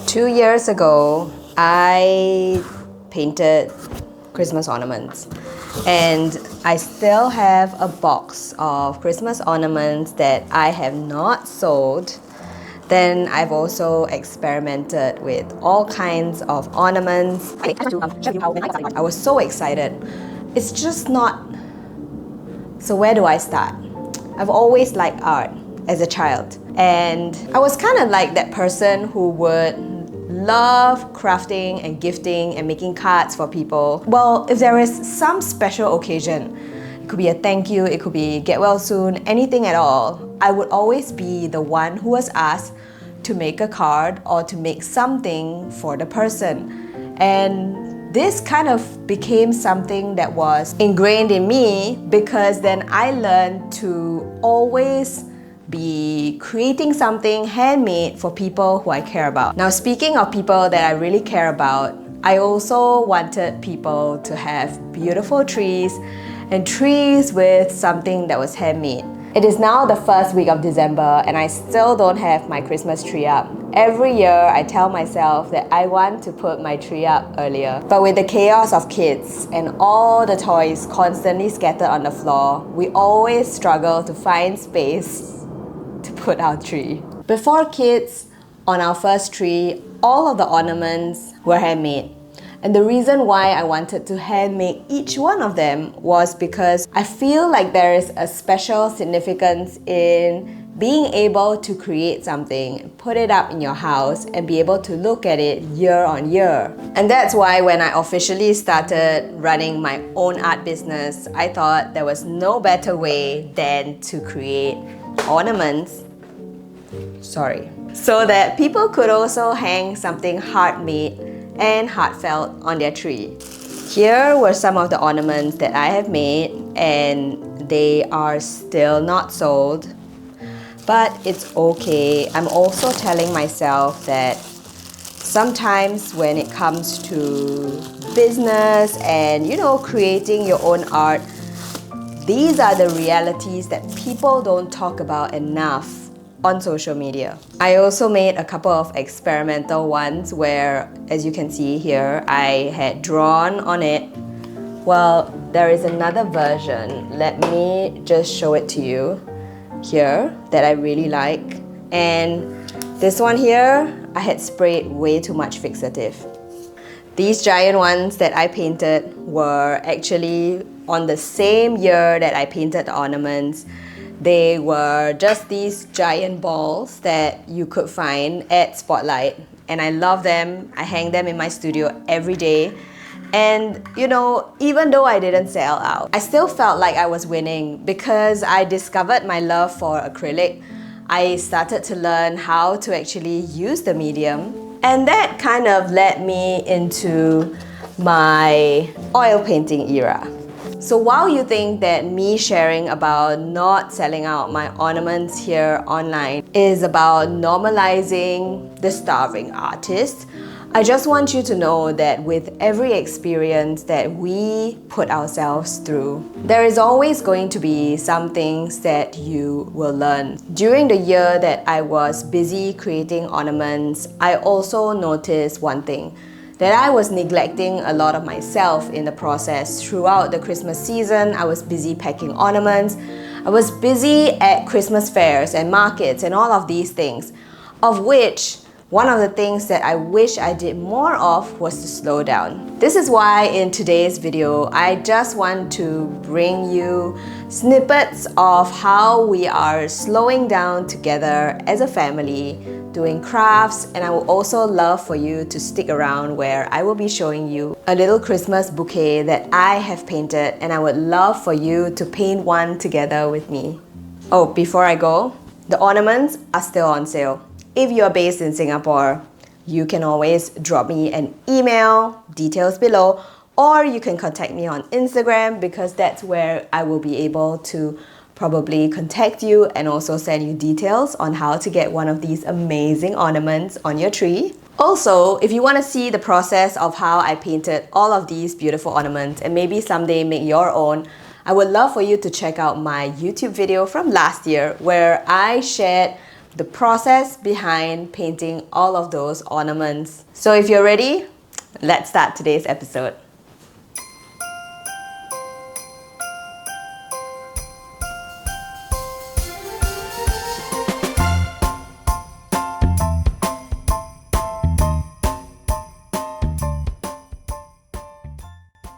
2 years ago, I painted Christmas ornaments, and I still have a box of Christmas ornaments that I have not sold. Then I've also experimented with all kinds of ornaments. I was so excited. It's just not. So where do I start? I've always liked art as a child, and I was kind of like that person who would love crafting and gifting and making cards for people. Well, if there is some special occasion, it could be a thank you, it could be get well soon, anything at all, I would always be the one who was asked to make a card or to make something for the person. And this kind of became something that was ingrained in me, because then I learned to always be creating something handmade for people who I care about. Now, speaking of people that I really care about, I also wanted people to have beautiful trees and trees with something that was handmade. It is now the first week of December and I still don't have my Christmas tree up. Every year I tell myself that I want to put my tree up earlier. But with the chaos of kids and all the toys constantly scattered on the floor, we always struggle to find space to put our tree. Before kids, on our first tree, all of the ornaments were handmade. And the reason why I wanted to handmade each one of them was because I feel like there is a special significance in being able to create something, put it up in your house, and be able to look at it year on year. And that's why when I officially started running my own art business, I thought there was no better way than to create ornaments, so that people could also hang something heart-made and heartfelt on their tree. Here were some of the ornaments that I have made, and they are still not sold, but it's okay. I'm also telling myself that sometimes when it comes to business and creating your own art, these are the realities that people don't talk about enough on social media. I also made a couple of experimental ones where, as you can see here, I had drawn on it. Well, there is another version. Let me just show it to you here that I really like. And this one here, I had sprayed way too much fixative. These giant ones that I painted were actually on the same year that I painted the ornaments. They were just these giant balls that you could find at Spotlight, and I love them. I hang them in my studio every day. And even though I didn't sell out, I still felt like I was winning because I discovered my love for acrylic. I started to learn how to actually use the medium, and that kind of led me into my oil painting era. So while you think that me sharing about not selling out my ornaments here online is about normalizing the starving artist, I just want you to know that with every experience that we put ourselves through, there is always going to be some things that you will learn. During the year that I was busy creating ornaments, I also noticed one thing, that I was neglecting a lot of myself in the process. Throughout the Christmas season, I was busy packing ornaments. I was busy at Christmas fairs and markets and all of these things, of which one of the things that I wish I did more of was to slow down. This is why in today's video, I just want to bring you snippets of how we are slowing down together as a family, doing crafts, and I would also love for you to stick around where I will be showing you a little Christmas bouquet that I have painted, and I would love for you to paint one together with me. Oh, before I go, the ornaments are still on sale. If you're based in Singapore, you can always drop me an email, details below, or you can contact me on Instagram, because that's where I will be able to probably contact you and also send you details on how to get one of these amazing ornaments on your tree. Also, if you want to see the process of how I painted all of these beautiful ornaments and maybe someday make your own, I would love for you to check out my YouTube video from last year where I shared the process behind painting all of those ornaments. So if you're ready, let's start today's episode.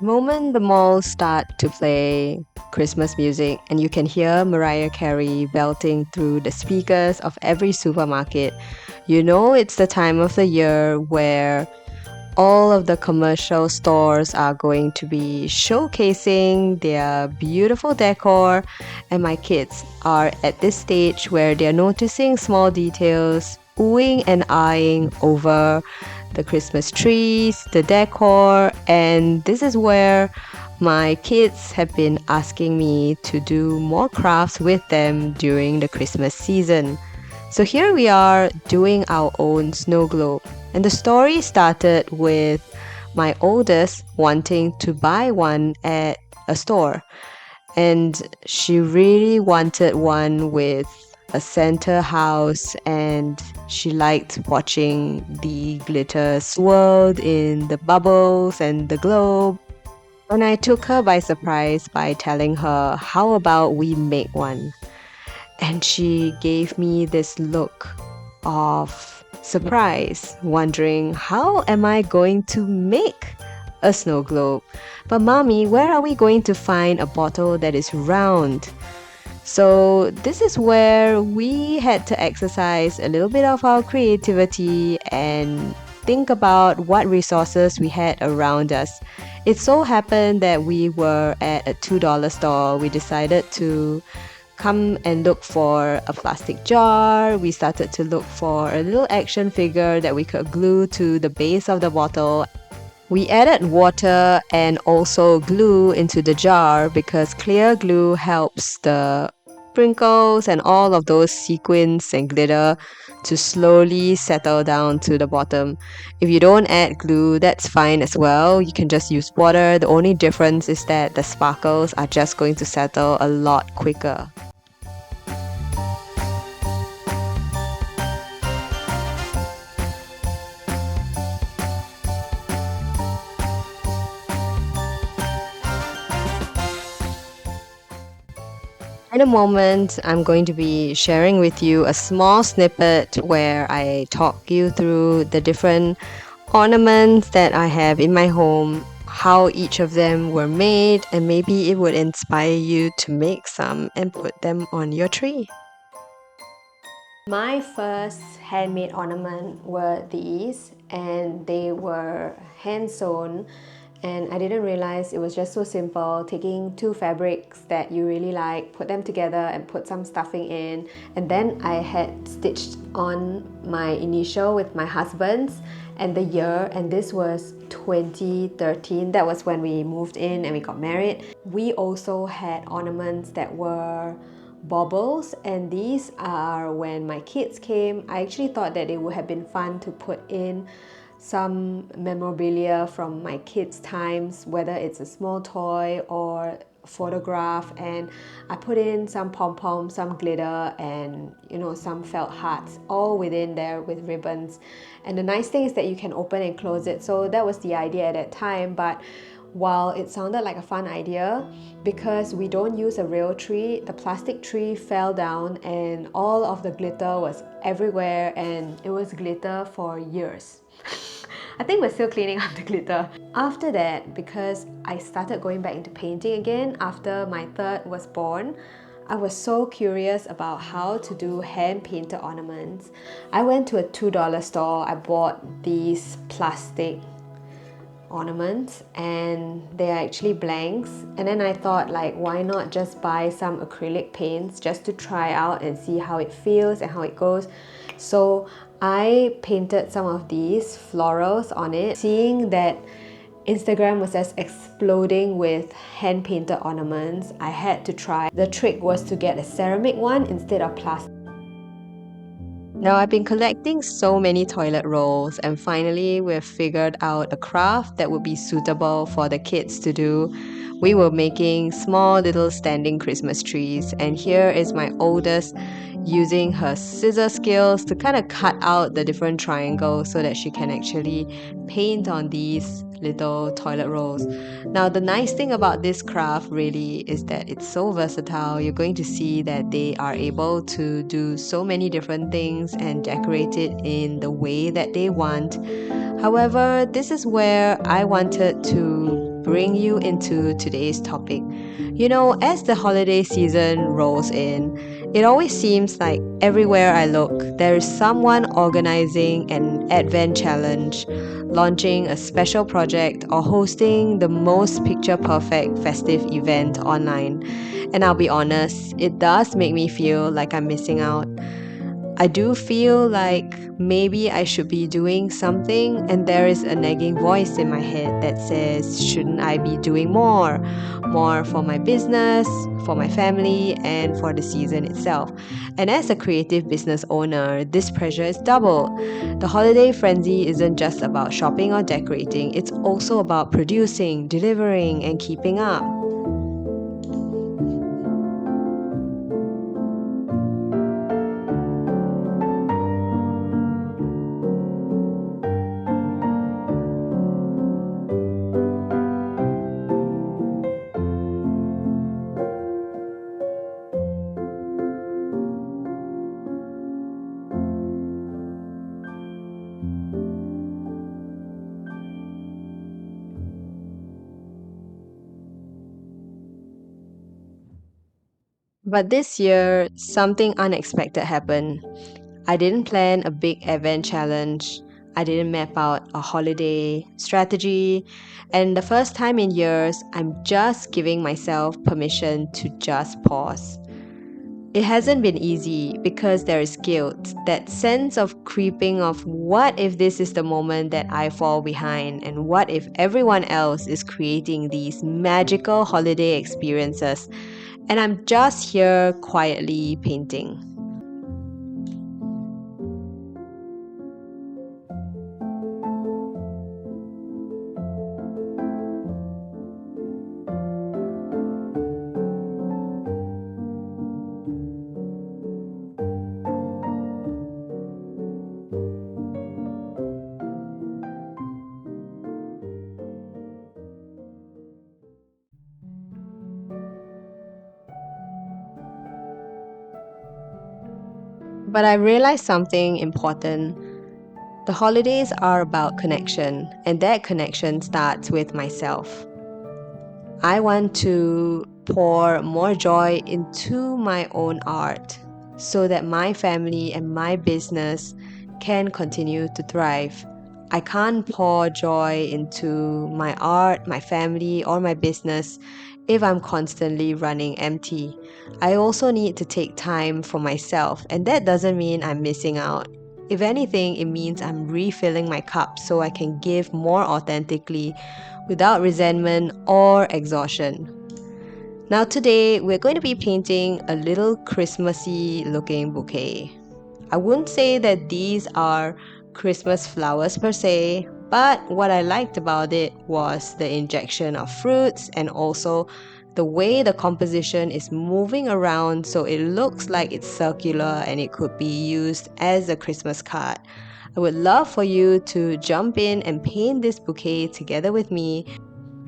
The moment the malls start to play Christmas music and you can hear Mariah Carey belting through the speakers of every supermarket, you know it's the time of the year where all of the commercial stores are going to be showcasing their beautiful decor, and my kids are at this stage where they're noticing small details, oohing and eyeing over the Christmas trees, the decor, and this is where my kids have been asking me to do more crafts with them during the Christmas season. So here we are doing our own snow globe. And the story started with my oldest wanting to buy one at a store. And she really wanted one with a center house, and she liked watching the glitter swirled in the bubbles and the globe. And I took her by surprise by telling her, how about we make one? And she gave me this look of surprise, wondering, how am I going to make a snow globe? But mommy, where are we going to find a bottle that is round? So this is where we had to exercise a little bit of our creativity and think about what resources we had around us. It so happened that we were at a $2 store. We decided to come and look for a plastic jar. We started to look for a little action figure that we could glue to the base of the bottle. We added water and also glue into the jar because clear glue helps the sprinkles and all of those sequins and glitter to slowly settle down to the bottom. If you don't add glue, that's fine as well. You can just use water. The only difference is that the sparkles are just going to settle a lot quicker. In a moment, I'm going to be sharing with you a small snippet where I talk you through the different ornaments that I have in my home, how each of them were made, and maybe it would inspire you to make some and put them on your tree. My first handmade ornament were these, and they were hand sewn, and I didn't realize it was just so simple, taking two fabrics that you really like, put them together and put some stuffing in, and then I had stitched on my initial with my husband's and the year, and this was 2013. That was when we moved in and we got married. We also had ornaments that were baubles, and these are when my kids came. I actually thought that it would have been fun to put in some memorabilia from my kids' times, whether it's a small toy or photograph, and I put in some pom-poms, some glitter, and some felt hearts all within there with ribbons. And the nice thing is that you can open and close it, so that was the idea at that time. But while it sounded like a fun idea, because we don't use a real tree, the plastic tree fell down and all of the glitter was everywhere, and it was glitter for years. I think we're still cleaning up the glitter. After that, because I started going back into painting again after my third was born, I was so curious about how to do hand-painted ornaments. I went to a $2 store. I bought these plastic ornaments, and they are actually blanks, and then I thought, like, why not just buy some acrylic paints just to try out and see how it feels and how it goes. So I painted some of these florals on it, seeing that Instagram was just exploding with hand-painted ornaments. I had to try. The trick was to get a ceramic one instead of plastic. Now, I've been collecting so many toilet rolls, and finally, we've figured out a craft that would be suitable for the kids to do. We were making small little standing Christmas trees, and here is my oldest using her scissor skills to kind of cut out the different triangles so that she can actually paint on these little toilet rolls. Now, the nice thing about this craft really is that it's so versatile. You're going to see that they are able to do so many different things and decorate it in the way that they want. However, this is where I wanted to bring you into today's topic. You know, as the holiday season rolls in, it always seems like everywhere I look, there is someone organizing an Advent challenge, launching a special project, or hosting the most picture perfect festive event online. And I'll be honest, it does make me feel like I'm missing out. I do feel like maybe I should be doing something, and there is a nagging voice in my head that says, shouldn't I be doing more? More for my business, for my family, and for the season itself. And as a creative business owner, this pressure is double. The holiday frenzy isn't just about shopping or decorating, it's also about producing, delivering, and keeping up. But this year, something unexpected happened. I didn't plan a big event challenge. I didn't map out a holiday strategy. And the first time in years, I'm just giving myself permission to just pause. It hasn't been easy because there is guilt, that sense of creeping of what if this is the moment that I fall behind, and what if everyone else is creating these magical holiday experiences and I'm just here quietly painting. But I realized something important. The holidays are about connection, and that connection starts with myself. I want to pour more joy into my own art so that my family and my business can continue to thrive. I can't pour joy into my art, my family, or my business if I'm constantly running empty. I also need to take time for myself, and that doesn't mean I'm missing out. If anything, it means I'm refilling my cup so I can give more authentically without resentment or exhaustion. Now, today we're going to be painting a little Christmassy looking bouquet. I wouldn't say that these are Christmas flowers per se, but what I liked about it was the injection of fruits and also the way the composition is moving around so it looks like it's circular and it could be used as a Christmas card. I would love for you to jump in and paint this bouquet together with me.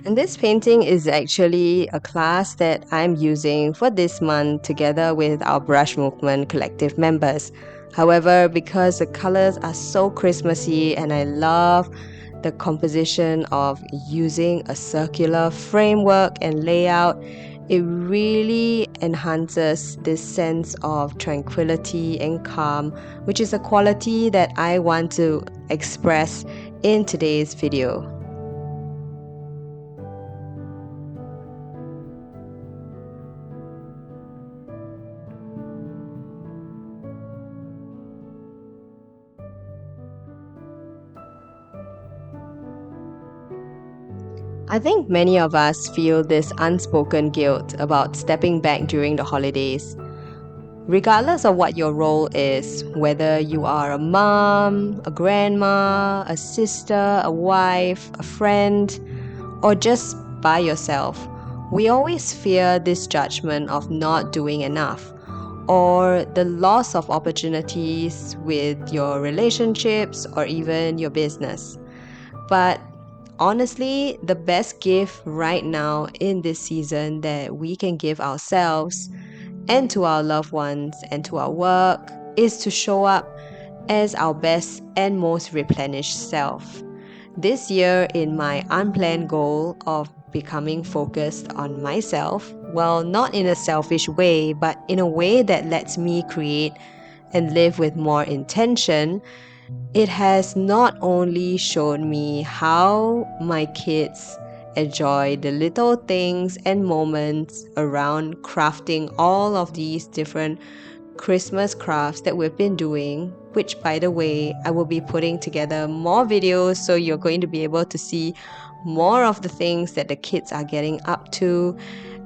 And this painting is actually a class that I'm using for this month together with our Brush Movement collective members. However, because the colors are so Christmassy and I love the composition of using a circular framework and layout, it really enhances this sense of tranquility and calm, which is a quality that I want to express in today's video. I think many of us feel this unspoken guilt about stepping back during the holidays. Regardless of what your role is, whether you are a mom, a grandma, a sister, a wife, a friend, or just by yourself, we always fear this judgment of not doing enough or the loss of opportunities with your relationships or even your business. But honestly, the best gift right now in this season that we can give ourselves and to our loved ones and to our work is to show up as our best and most replenished self. This year, in my unplanned goal of becoming focused on myself, well, not in a selfish way, but in a way that lets me create and live with more intention, it has not only shown me how my kids enjoy the little things and moments around crafting all of these different Christmas crafts that we've been doing, which by the way, I will be putting together more videos so you're going to be able to see more of the things that the kids are getting up to,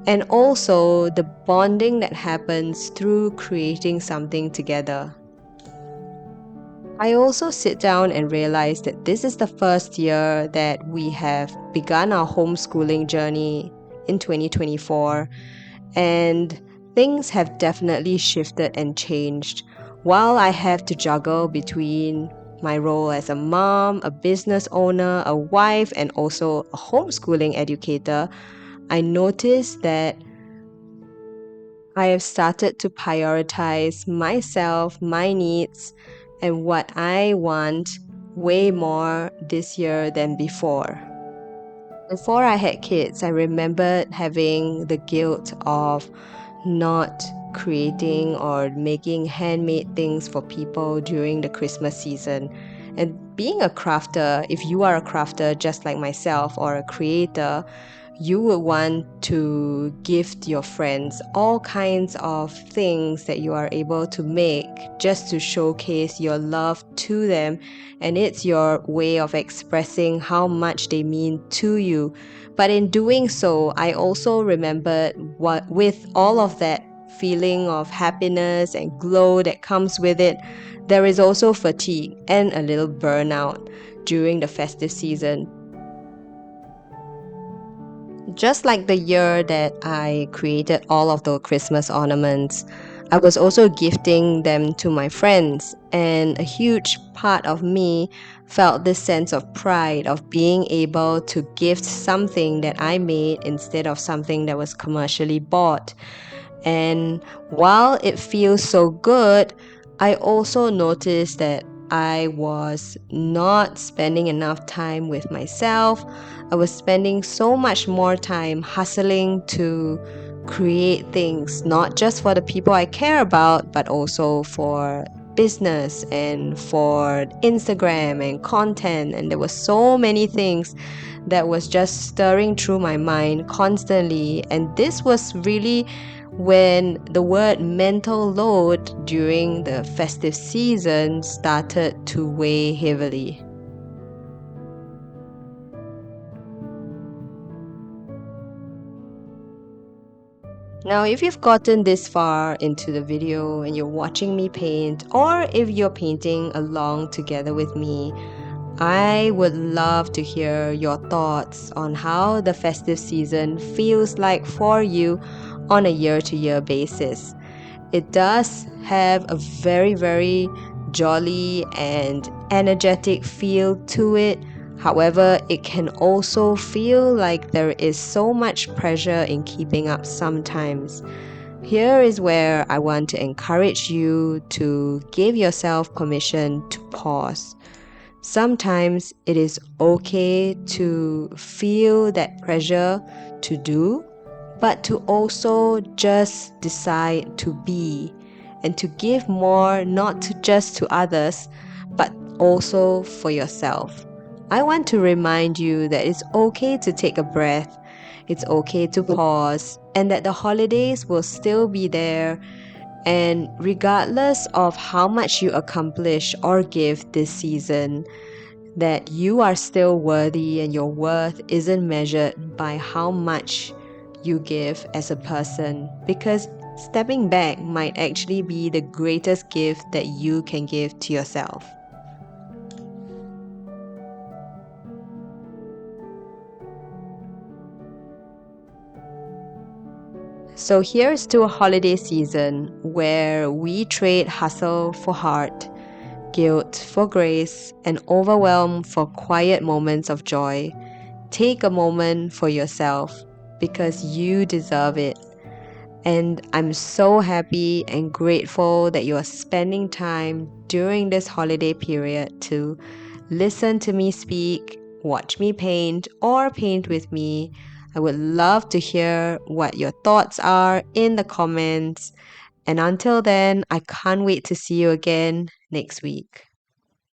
and also the bonding that happens through creating something together. I also sit down and realize that this is the first year that we have begun our homeschooling journey in 2024, and things have definitely shifted and changed. While I have to juggle between my role as a mom, a business owner, a wife, and also a homeschooling educator, I noticed that I have started to prioritize myself, my needs, and what I want way more this year than before. Before I had kids, I remembered having the guilt of not creating or making handmade things for people during the Christmas season. And being a crafter, if you are a crafter just like myself or a creator, you would want to gift your friends all kinds of things that you are able to make just to showcase your love to them, and it's your way of expressing how much they mean to you. But in doing so, I also remembered what, with all of that feeling of happiness and glow that comes with it, there is also fatigue and a little burnout during the festive season. Just like the year that I created all of the Christmas ornaments, I was also gifting them to my friends, and a huge part of me felt this sense of pride of being able to gift something that I made instead of something that was commercially bought. And while it feels so good, I also noticed that I was not spending enough time with myself. I was spending so much more time hustling to create things, not just for the people I care about, but also for business and for Instagram and content. And there were so many things that was just stirring through my mind constantly. And this was really when the word mental load during the festive season started to weigh heavily. Now, if you've gotten this far into the video and you're watching me paint, or if you're painting along together with me, I would love to hear your thoughts on how the festive season feels like for you on a year-to-year basis. It does have a very, very jolly and energetic feel to it. However, it can also feel like there is so much pressure in keeping up sometimes. Here is where I want to encourage you to give yourself permission to pause. Sometimes it is okay to feel that pressure to do, but to also just decide to be and to give more, not to just to others, but also for yourself. I want to remind you that it's okay to take a breath, it's okay to pause, and that the holidays will still be there. And regardless of how much you accomplish or give this season, that you are still worthy and your worth isn't measured by how much you give as a person, because Stepping back might actually be the greatest gift that you can give to yourself. So here's to a holiday season where we trade hustle for heart, guilt for grace, and overwhelm for quiet moments of joy. Take a moment for yourself because you deserve it. And I'm so happy and grateful that you are spending time during this holiday period to listen to me speak, watch me paint, or paint with me. I would love to hear what your thoughts are in the comments. And until then, I can't wait to see you again next week.